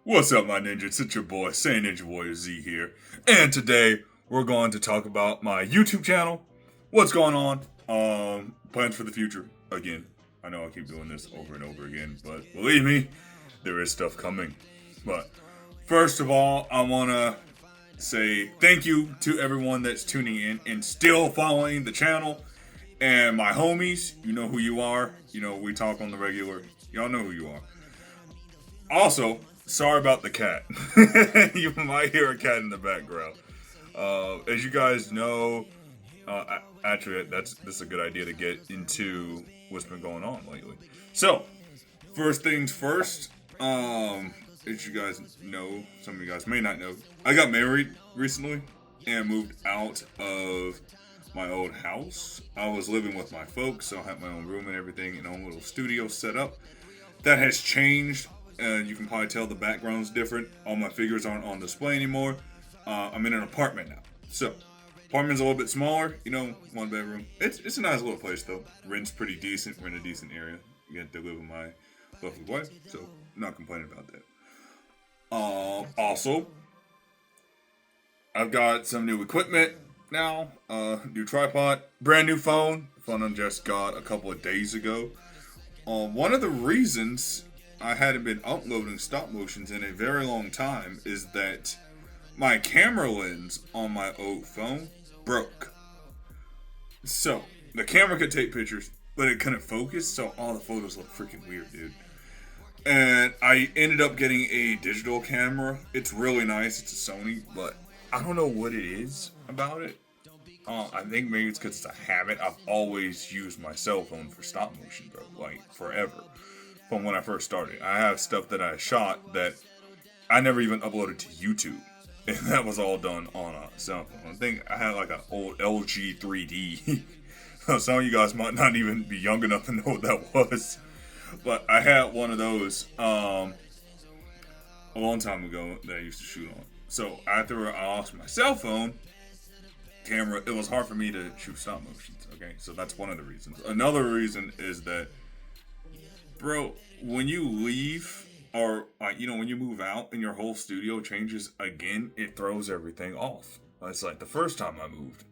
What's up, my ninjas? It's your boy, Saiyan Ninja Warrior Z here. And today, we're going to talk about my YouTube channel. What's going on? Plans for the future. Again, I know I keep doing this over and over again, but believe me, there is stuff coming. But first of all, I want to say thank you to everyone that's tuning in and still following the channel. And my homies, you know who you are. You know, we talk on the regular. Y'all know who you are. Also, sorry about the cat. You might hear a cat in the background. As you guys know, actually, this is a good idea to get into what's been going on lately. So, first things first, as you guys know, some of you guys may not know, I got married recently and moved out of my old house. I was living with my folks, so I had my own room and everything, and own little studio set up. That has changed. You can probably tell the background's different. All my figures aren't on display anymore. I'm in an apartment now. So, apartment's a little bit smaller, one bedroom. It's a nice little place though. Rent's pretty decent. We're in a decent area. You get to live with my lovely wife, so not complaining about that. Also, I've got some new equipment now. New tripod, brand new phone. Phone I just got a couple of days ago. One of the reasons I hadn't been uploading stop motions in a very long time is that my camera lens on my old phone broke. So, the camera could take pictures, but it couldn't focus, so all the photos look freaking weird, dude. And I ended up getting a digital camera. It's really nice. It's a Sony, but I don't know what it is about it. I think maybe it's because it's a habit. I've always used my cell phone for stop motion, bro. Like, forever. From when I first started. I have stuff that I shot that I never even uploaded to YouTube. And that was all done on a cell phone. I think I had like an old LG 3D. Some of you guys might not even be young enough to know what that was. But I had one of those a long time ago that I used to shoot on. So after I lost my cell phone camera, it was hard for me to shoot stop motions. Okay, so that's one of the reasons. Another reason is that, bro, when you leave or when you move out and your whole studio changes again, it throws everything off. It's like the first time I moved,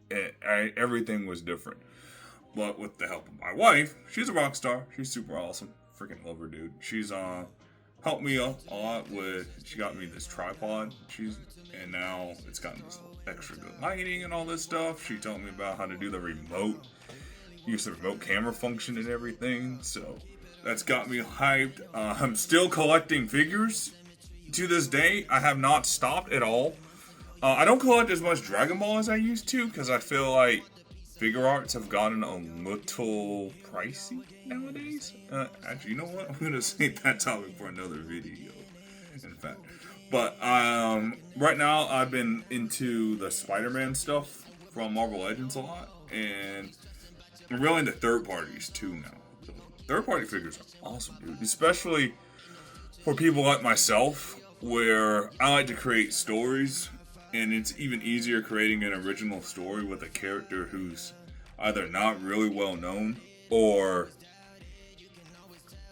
everything was different. But with the help of my wife, she's a rock star. She's super awesome. Freaking love her, dude. She's helped me a lot with. She got me this tripod. And now it's gotten this extra good lighting and all this stuff. She taught me about how to do the remote, use the remote camera function and everything. So that's got me hyped. I'm still collecting figures to this day. I have not stopped at all. I don't collect as much Dragon Ball as I used to because I feel like figure arts have gotten a little pricey nowadays. Actually, you know what? I'm gonna save that topic for another video. In fact, but right now I've been into the Spider-Man stuff from Marvel Legends a lot, and I'm really into third parties too now. Third-party figures are awesome, dude. Especially for people like myself, where I like to create stories, and it's even easier creating an original story with a character who's either not really well known or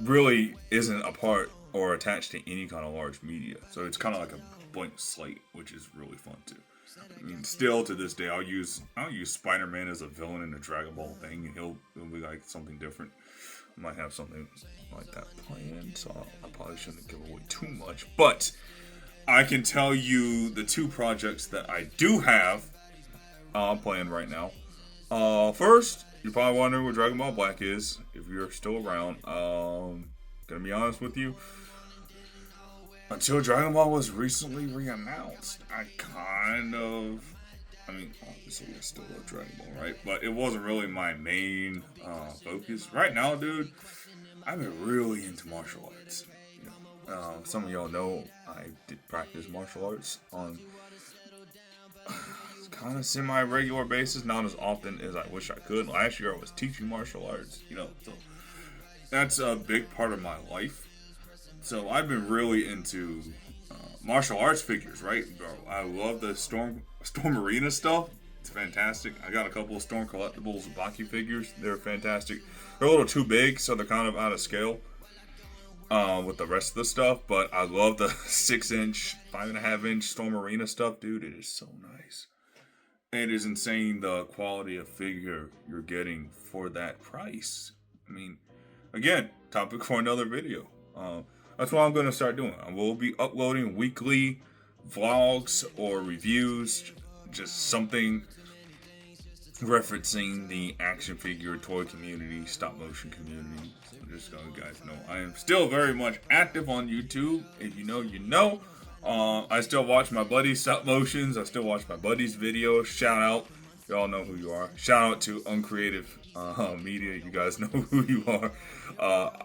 really isn't a part or attached to any kind of large media. So it's kind of like a blank slate, which is really fun too. I mean, still to this day, I'll use Spider-Man as a villain in a Dragon Ball thing, and he'll be like something different. I might have something like that planned, so I probably shouldn't give away too much. But I can tell you the two projects that I do have planned right now. First, you're probably wondering what Dragon Ball Black is, if you're still around. Gonna be honest with you, until Dragon Ball was recently re-announced, obviously I still love Dragon Ball, right? But it wasn't really my main focus. Right now, dude, I've been really into martial arts. Some of y'all know I did practice martial arts on kind of semi-regular basis, not as often as I wish I could. Last year I was teaching martial arts, so that's a big part of my life. So I've been really into martial arts figures, right, bro? I love the Storm Arena stuff. It's fantastic. I got a couple of Storm Collectibles Baki figures. They're fantastic. They're a little too big, so they're kind of out of scale. with the rest of the stuff, but I love the 6 inch, 5.5 inch Storm Arena stuff, dude. It is so nice. It is insane the quality of figure you're getting for that price. I mean, again, topic for another video. That's what I'm going to start doing. I will be uploading weekly vlogs or reviews, just something referencing the action figure toy community, stop motion community. So just so you guys know, I am still very much active on YouTube. If you know, you know. I still watch my buddies' stop motions. I still watch my buddies' videos. Shout out, y'all know who you are. Shout out to Uncreative Media. You guys know who you are.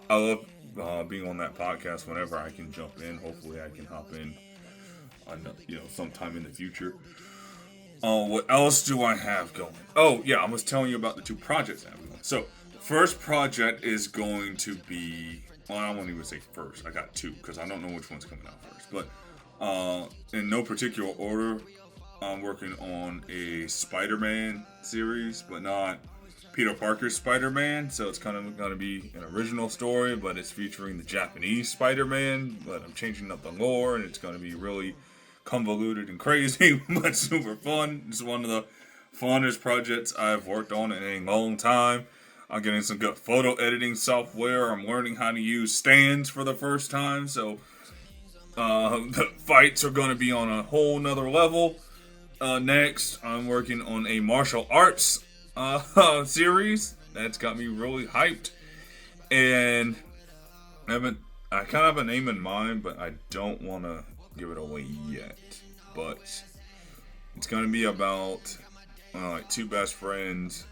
I love being on that podcast whenever I can jump in. Hopefully, I can hop in sometime in the future. What else do I have going? Oh, yeah, I was telling you about the 2 projects I have going. So, the first project is going to be, well, I won't even say first. I got 2, because I don't know which one's coming out first. But, in no particular order, I'm working on a Spider-Man series, but not Peter Parker's Spider-Man. So, it's kind of going to be an original story, but it's featuring the Japanese Spider-Man. But I'm changing up the lore, and it's going to be really convoluted and crazy, but super fun. It's one of the funnest projects I've worked on in a long time. I'm getting some good photo editing software. I'm learning how to use stands for the first time, so the fights are going to be on a whole nother level. Next, I'm working on a martial arts series. That's got me really hyped, and I kind of have a name in mind, but I don't want to give it away yet. But it's gonna be about like 2 best friends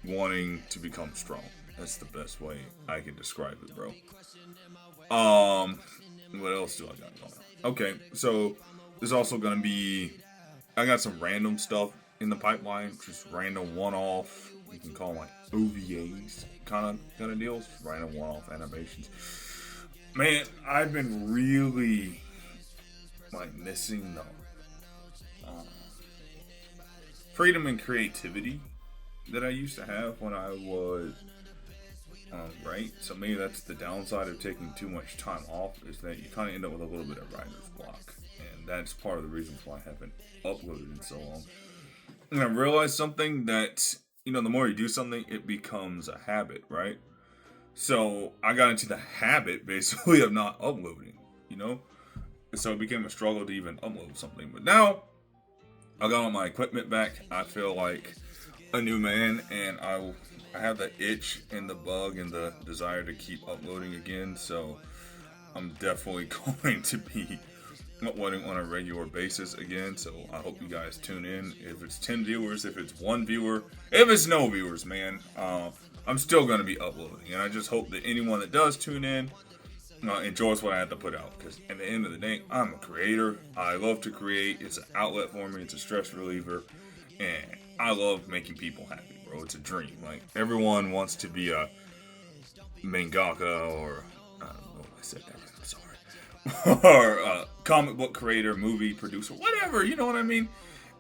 wanting to become strong. That's the best way I can describe it, bro. What else do I got going on? Okay, so there's also gonna be, I got some random stuff in the pipeline, just random one-off. You can call them like OVAs kind of deals, random one-off animations. Man, I've been really missing the freedom and creativity that I used to have when I was right. So maybe that's the downside of taking too much time off, is that you kind of end up with a little bit of writer's block, and that's part of the reasons why I haven't uploaded in so long. And I realized something that, the more you do something, it becomes a habit, right? So I got into the habit basically of not uploading, So it became a struggle to even upload something. But now I got all my equipment back. I feel like a new man, and I have the itch and the bug and the desire to keep uploading again. So I'm definitely going to be uploading on a regular basis again. So I hope you guys tune in. If it's 10 viewers, if it's 1 viewer, if it's no viewers, man, I'm still going to be uploading. And I just hope that anyone that does tune in enjoys what I have to put out, because at the end of the day, I'm a creator. I love to create. It's an outlet for me. It's a stress reliever, and I love making people happy, bro. It's a dream. Like, everyone wants to be a mangaka, or I don't know if I said that right, I'm sorry, or a comic book creator, movie producer, whatever, you know what I mean?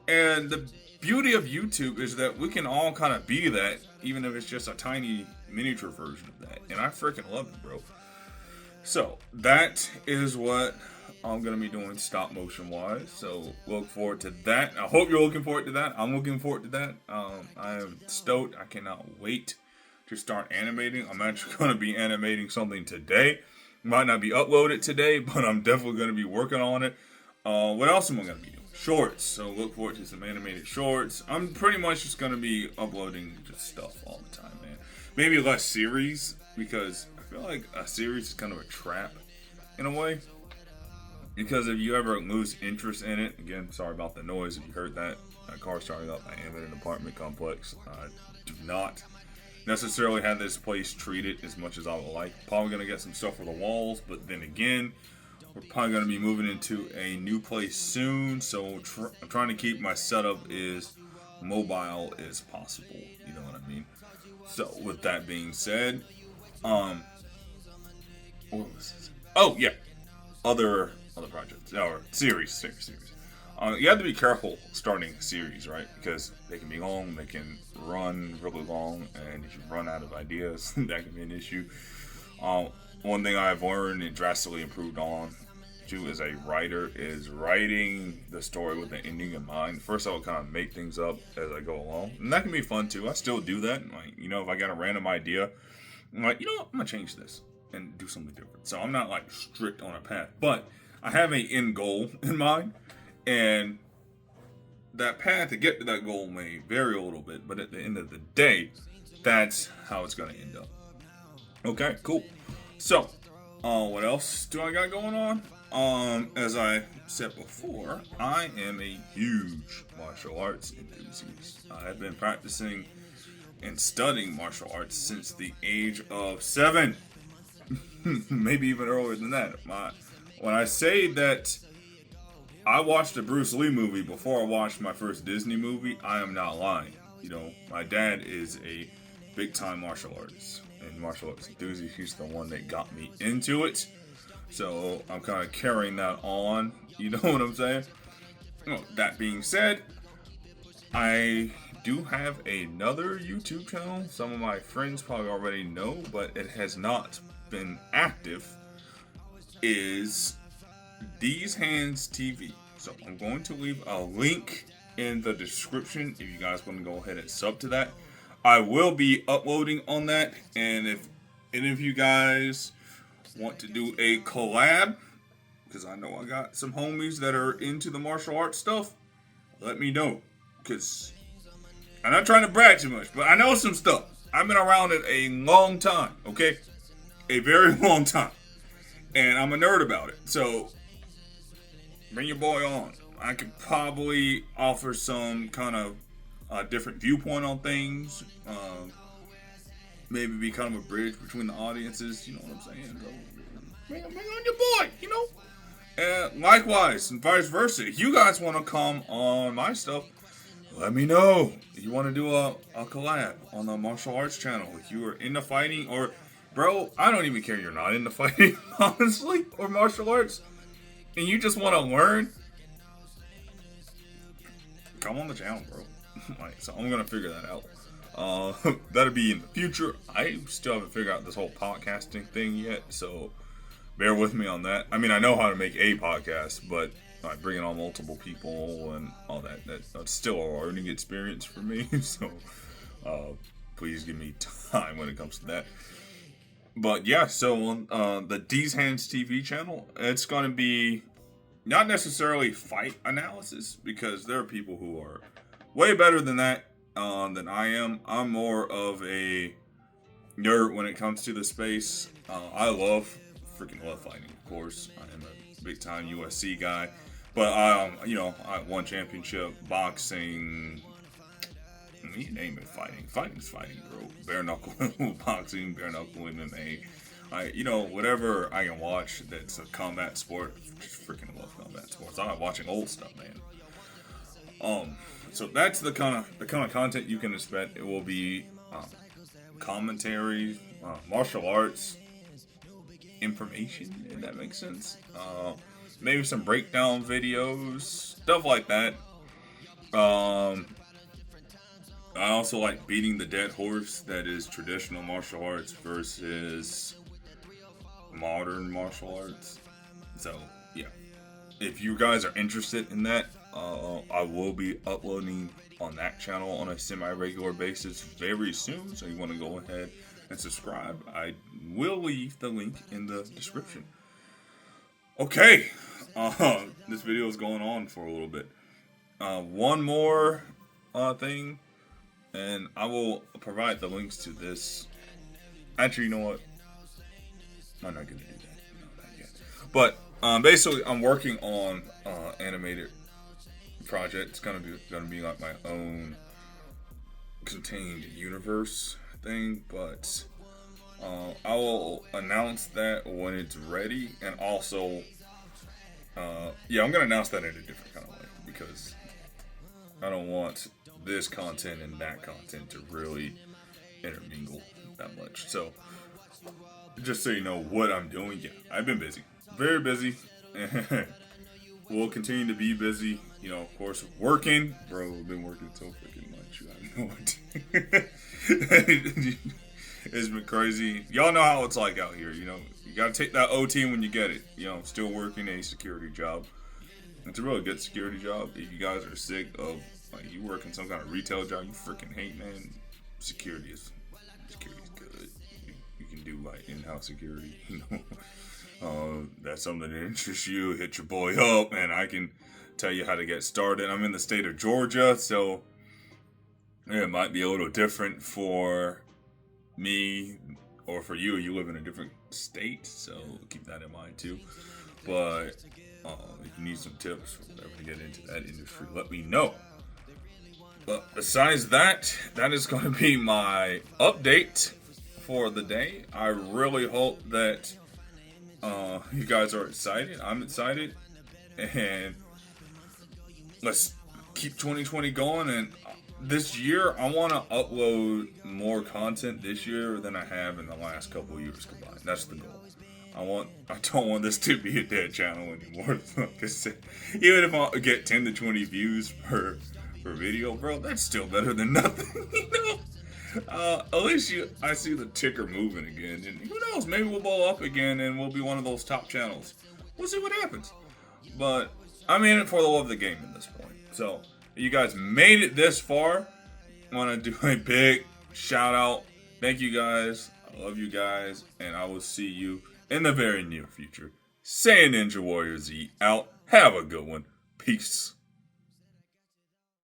And the beauty of YouTube is that we can all kind of be that, even if it's just a tiny miniature version of that, and I freaking love it, bro. So, that is what I'm going to be doing stop motion wise. So, look forward to that. I hope you're looking forward to that. I'm looking forward to that. I am stoked. I cannot wait to start animating. I'm actually going to be animating something today. Might not be uploaded today, but I'm definitely going to be working on it. What else am I going to be doing? Shorts. So, look forward to some animated shorts. I'm pretty much just going to be uploading just stuff all the time, man. Maybe less series, because I feel like a series is kind of a trap in a way, because if you ever lose interest in it, again, sorry about the noise if you heard that, a car starting up. I am in an apartment complex. I do not necessarily have this place treated as much as I would like. Probably going to get some stuff for the walls, but then again, we're probably going to be moving into a new place soon, so I'm trying to keep my setup as mobile as possible, you know what I mean? So, with that being said, what was this? Oh, yeah. Other projects, or series. You have to be careful starting series, right? Because they can be long, they can run really long, and if you run out of ideas, that can be an issue. one thing I've learned and drastically improved on too as a writer is writing the story with the ending in mind. First, I will kind of make things up as I go along, and that can be fun too. I still do that. Like, if I got a random idea, I'm like, what, I'm gonna change this and do something different. So I'm not like strict on a path, but I have an end goal in mind, and that path to get to that goal may vary a little bit, but at the end of the day, that's how it's gonna end up. Okay, cool. So, what else do I got going on? As I said before, I am a huge martial arts enthusiast. I have been practicing and studying martial arts since the age of 7. Maybe even earlier than that. When I say that I watched a Bruce Lee movie before I watched my first Disney movie, I am not lying. My dad is a big time martial artist and martial arts enthusiast. He's the one that got me into it. So I'm kind of carrying that on. You know what I'm saying? That being said, I do have another YouTube channel. Some of my friends probably already know, but it has not been active. Is These Hands TV. So I'm going to leave a link in the description if you guys want to go ahead and sub to that. I will be uploading on that, and if any of you guys want to do a collab, because I know I got some homies that are into the martial arts stuff, let me know, because I'm not trying to brag too much, but I know some stuff. I've been around it a long time, okay? A very long time. And I'm a nerd about it. So, bring your boy on. I could probably offer some kind of different viewpoint on things. Maybe be kind of a bridge between the audiences. You know what I'm saying? So, bring on your boy, And likewise, and vice versa. If you guys want to come on my stuff, let me know. If you want to do a collab on the martial arts channel, if you are into fighting, or, bro, I don't even care you're not into fighting, honestly, or martial arts, and you just want to learn, come on the channel, bro. So I'm going to figure that out. That'll be in the future. I still haven't figured out this whole podcasting thing yet, so bear with me on that. I mean, I know how to make a podcast, but bringing on multiple people and all that's still a learning experience for me. So please give me time when it comes to that. But yeah, so on the These Hands TV channel, it's going to be not necessarily fight analysis, because there are people who are way better than that than I am. I'm more of a nerd when it comes to the space. I freaking love fighting, of course. I am a big time USC guy. But, I won championship, boxing, you name it, fighting. Fighting's fighting, bro. Bare knuckle boxing, bare knuckle MMA. Whatever I can watch that's a combat sport, just freaking love combat sports. I'm not watching old stuff, man. So that's the kind of content you can expect. It will be commentary, martial arts information, if that makes sense. Maybe some breakdown videos, stuff like that. I also like beating the dead horse that is traditional martial arts versus modern martial arts. So, yeah. If you guys are interested in that, I will be uploading on that channel on a semi-regular basis very soon. So you want to go ahead and subscribe. I will leave the link in the description. Okay. This video is going on for a little bit. One more thing, and I will provide the links to this. Actually, you know what? I'm not gonna do that. No, not yet. But basically, I'm working on animated project. It's gonna be like my own contained universe thing, but I will announce that when it's ready, and also, I'm gonna announce that in a different kind of way, because I don't want this content and that content to really intermingle that much. So, just so you know what I'm doing, I've been busy, very busy, and we'll continue to be busy. Of course, working, bro. I've been working so freaking much. I have no idea. It's been crazy. Y'all know how it's like out here. You know, you gotta take that OT when you get it. You know, still working a security job. It's a really good security job. If you guys are sick of like you work in some kind of retail job you freaking hate, man, security is good. You can do like in-house security. You know, that's something that interests you. Hit your boy up, and I can tell you how to get started. I'm in the state of Georgia, so yeah, it might be a little different for me or for you. You live in a different state, so keep that in mind too. But if you need some tips or whatever to get into that industry, let me know. But besides that, that is going to be my update for the day. I really hope that you guys are excited. I'm excited, and let's keep 2020 going. And this year, I want to upload more content this year than I have in the last couple of years combined. That's the goal. I don't want this to be a dead channel anymore. Like I said, even if I get 10 to 20 views per video, bro, that's still better than nothing. You know. At least I see the ticker moving again, and who knows? Maybe we'll blow up again, and we'll be one of those top channels. We'll see what happens. But I'm in it for the love of the game at this point. So, if you guys made it this far, I want to do a big shout out. Thank you guys. I love you guys, and I will see you in the very near future. Saiyan Ninja Warrior Z out. Have a good one. Peace.